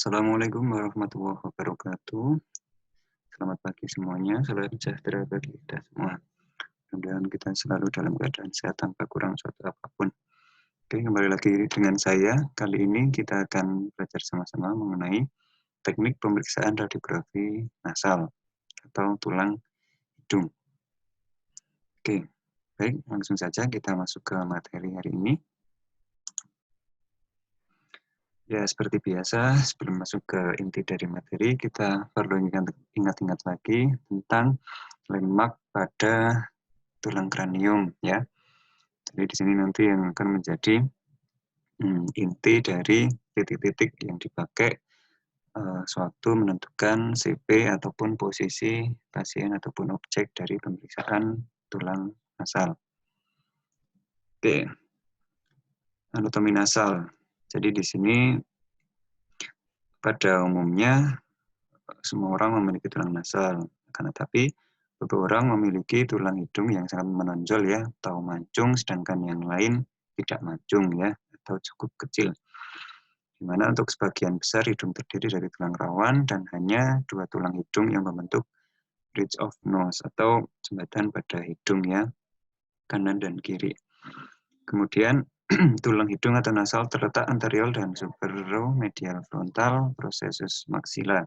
Assalamualaikum warahmatullahi wabarakatuh. Selamat pagi semuanya, salam sejahtera bagi kita semua. Mudah-mudahan kita selalu dalam keadaan sehat tanpa kurang suatu apapun. Oke, kembali lagi dengan saya. Kali ini kita akan belajar sama-sama mengenai teknik pemeriksaan radiografi nasal atau tulang hidung. Oke, baik, langsung saja kita masuk ke materi hari ini. Ya, seperti biasa, sebelum masuk ke inti dari materi, kita perlu ingat-ingat lagi tentang landmark pada tulang kranium, ya. Jadi di sini nanti yang akan menjadi inti dari titik-titik yang dipakai suatu menentukan CP ataupun posisi pasien ataupun objek dari pemeriksaan tulang nasal. Oke, anatomi nasal. Jadi di sini pada umumnya semua orang memiliki tulang nasal, karena tapi beberapa orang memiliki tulang hidung yang sangat menonjol ya, atau mancung, sedangkan yang lain tidak mancung ya, atau cukup kecil. Di mana untuk sebagian besar hidung terdiri dari tulang rawan dan hanya dua tulang hidung yang membentuk bridge of nose atau jembatan pada hidung ya, kanan dan kiri. Kemudian tulang hidung atau nasal terletak anterior dan superomedial frontal processus maxilla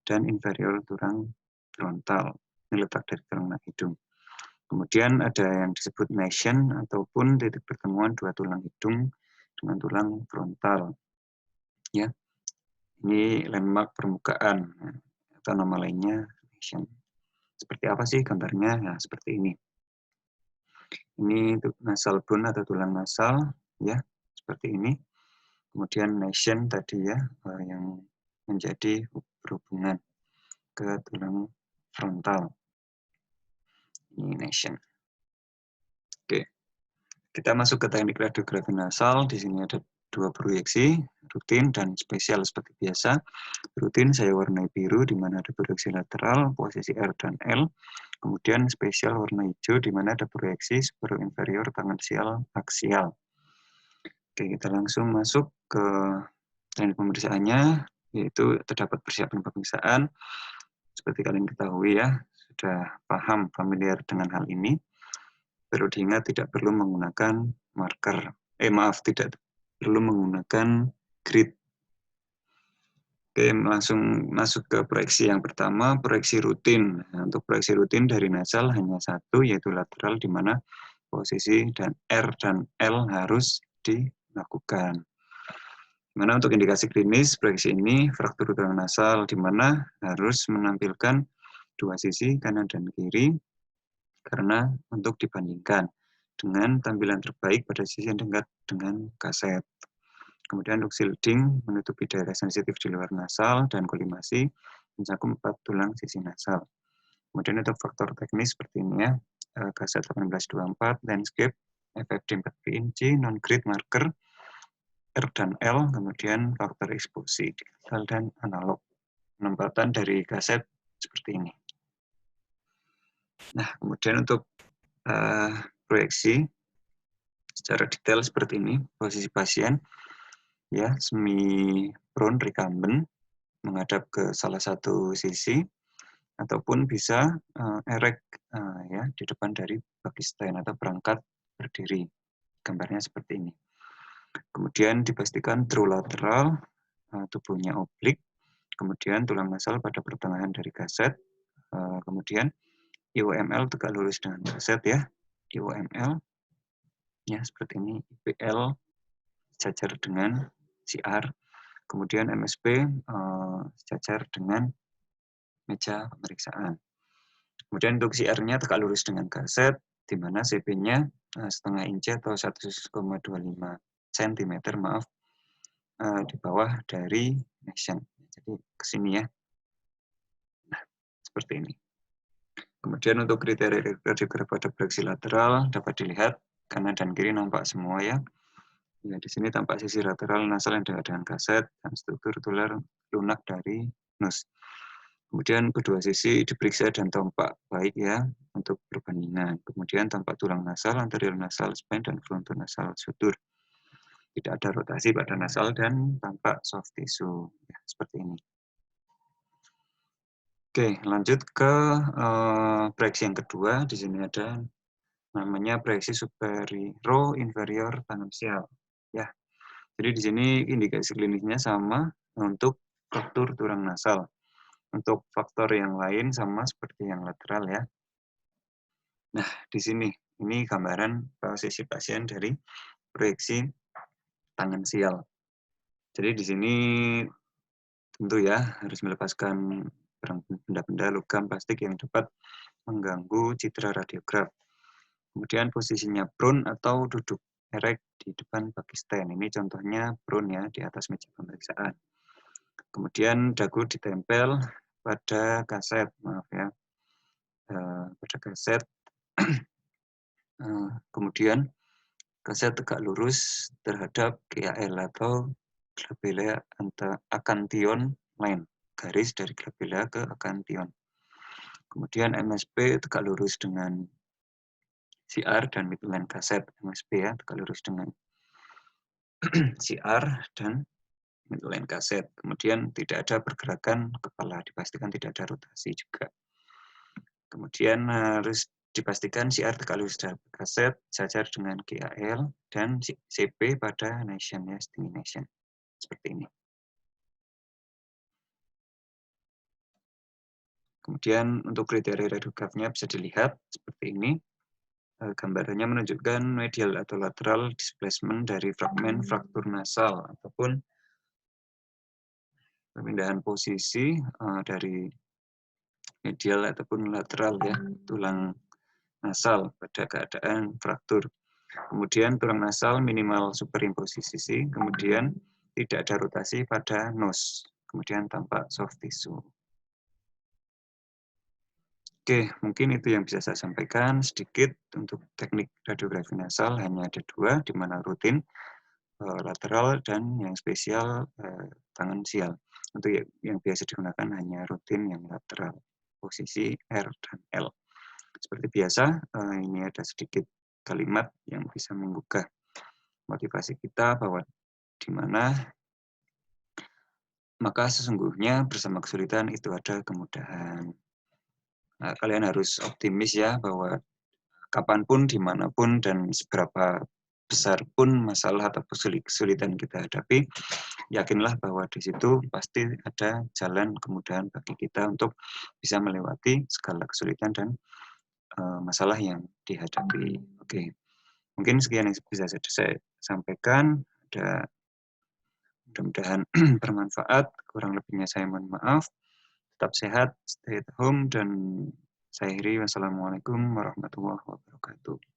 dan inferior tulang frontal. Ini letak dari tulang hidung. Kemudian ada yang disebut nasion ataupun titik pertemuan dua tulang hidung dengan tulang frontal. Ya, ini landmark permukaan atau nama lainnya nasion. Seperti apa sih gambarnya? Nah, seperti ini. Ini nasal bone atau tulang nasal, ya, seperti ini. Kemudian nasion tadi ya, yang menjadi berhubungan ke tulang frontal. Ini nasion. Oke, kita masuk ke teknik radiografi nasal. Di sini ada dua proyeksi, rutin dan spesial seperti biasa. Rutin saya warnai biru, di mana ada proyeksi lateral, posisi R dan L. Kemudian spesial warna hijau, di mana ada proyeksi superinferior tangensial aksial. Oke, kita langsung masuk ke teknik pemeriksaannya, yaitu terdapat persiapan pemeriksaan. Seperti kalian ketahui ya, sudah paham, familiar dengan hal ini. Perlu diingat tidak perlu menggunakan marker. Tidak perlu menggunakan grid. Oke, langsung masuk ke proyeksi yang pertama, proyeksi rutin. Nah, untuk proyeksi rutin dari nasal hanya satu, yaitu lateral, di mana posisi dan R dan L harus dilakukan. Dimana untuk indikasi klinis proyeksi ini fraktur tulang nasal, di mana harus menampilkan dua sisi kanan dan kiri, karena untuk dibandingkan dengan tampilan terbaik pada sisi yang dekat dengan kaset. Kemudian untuk shielding menutupi daerah sensitif di luar nasal dan kolimasi mencakup 4 tulang sisi nasal. Kemudian untuk faktor teknis seperti ini ya, kaset 1824, landscape, FFD 4 inci, non-grid marker, R dan L, kemudian faktor eksposi digital dan analog. Penempatan dari kaset seperti ini. Nah, kemudian untuk proyeksi secara detail seperti ini, posisi pasien ya semi prone recumbent menghadap ke salah satu sisi ataupun bisa erect ya di depan dari bagi stand atau perangkat berdiri. Gambarnya seperti ini. Kemudian dipastikan true lateral, tubuhnya oblik, kemudian tulang nasal pada pertengahan dari kaset, kemudian IOML tegak lurus dengan kaset ya, IOML ya seperti ini, IPL sejajar dengan CR, kemudian MSP sejajar dengan meja pemeriksaan. Kemudian untuk CR-nya tegak lurus dengan kaset, di mana CP-nya setengah inci atau 1,25 cm, maaf, di bawah dari nasion. Jadi ke sini ya. Nah, seperti ini. Kemudian untuk kriteria radiografi pada proyeksi lateral dapat dilihat kanan dan kiri nampak semua ya. Ya, di sini tampak sisi lateral nasal yang dekat dengan kaset dan struktur tular lunak dari nus. Kemudian kedua sisi diperiksa dan tampak baik ya untuk perbandingan. Kemudian tampak tulang nasal, anterior nasal spine dan frontonasal sutur. Tidak ada rotasi pada nasal dan tampak soft tissue. Ya, seperti ini. Oke, lanjut ke proyeksi yang kedua. Di sini ada namanya proyeksi superior inferior tangensial. Ya, jadi di sini indikasi klinisnya sama untuk struktur tulang nasal. Untuk faktor yang lain sama seperti yang lateral ya. Nah, di sini ini gambaran posisi pasien dari proyeksi tangensial. Jadi di sini tentu ya harus melepaskan benda-benda logam plastik yang dapat mengganggu citra radiograf. Kemudian posisinya prone atau duduk erect di depan baki stand. Ini contohnya prone ya di atas meja pemeriksaan. Kemudian dagu ditempel pada kaset, maaf ya, pada kaset. Kemudian kaset tegak lurus terhadap GAL atau glabella acanthion line, garis dari glabella ke acanthion. Kemudian MSP tegak lurus dengan CR dan midline kaset. MSP ya tegak lurus dengan CR dan midline kaset. Kemudian tidak ada pergerakan kepala, dipastikan tidak ada rotasi juga. Kemudian harus dipastikan CR tegak lurus dari kaset, sejajar dengan GAL, dan CP pada nation ya, stinging nation. Seperti ini. Kemudian untuk kriteria radiografnya bisa dilihat seperti ini. Gambarannya menunjukkan medial atau lateral displacement dari fragmen fraktur nasal ataupun pemindahan posisi dari medial ataupun lateral ya tulang nasal pada keadaan fraktur. Kemudian tulang nasal minimal superimposisi, kemudian tidak ada rotasi pada nose, kemudian tampak soft tissue. Oke, mungkin itu yang bisa saya sampaikan sedikit untuk teknik radiografi nasal. Hanya ada dua, di mana rutin, lateral, dan yang spesial tangensial. Untuk yang biasa digunakan hanya rutin yang lateral, posisi R dan L. Seperti biasa, ini ada sedikit kalimat yang bisa menggugah motivasi kita bahwa di mana maka sesungguhnya bersama kesulitan itu ada kemudahan. Nah, kalian harus optimis ya bahwa kapanpun, dimanapun, dan seberapa besar pun masalah atau kesulitan kita hadapi, yakinlah bahwa di situ pasti ada jalan kemudahan bagi kita untuk bisa melewati segala kesulitan dan masalah yang dihadapi. Oke, mungkin sekian yang bisa saya sampaikan. Mudah-mudahan bermanfaat. Kurang lebihnya saya mohon maaf. Tetap sehat, stay at home, dan saya akhiri. Wassalamualaikum warahmatullahi wabarakatuh.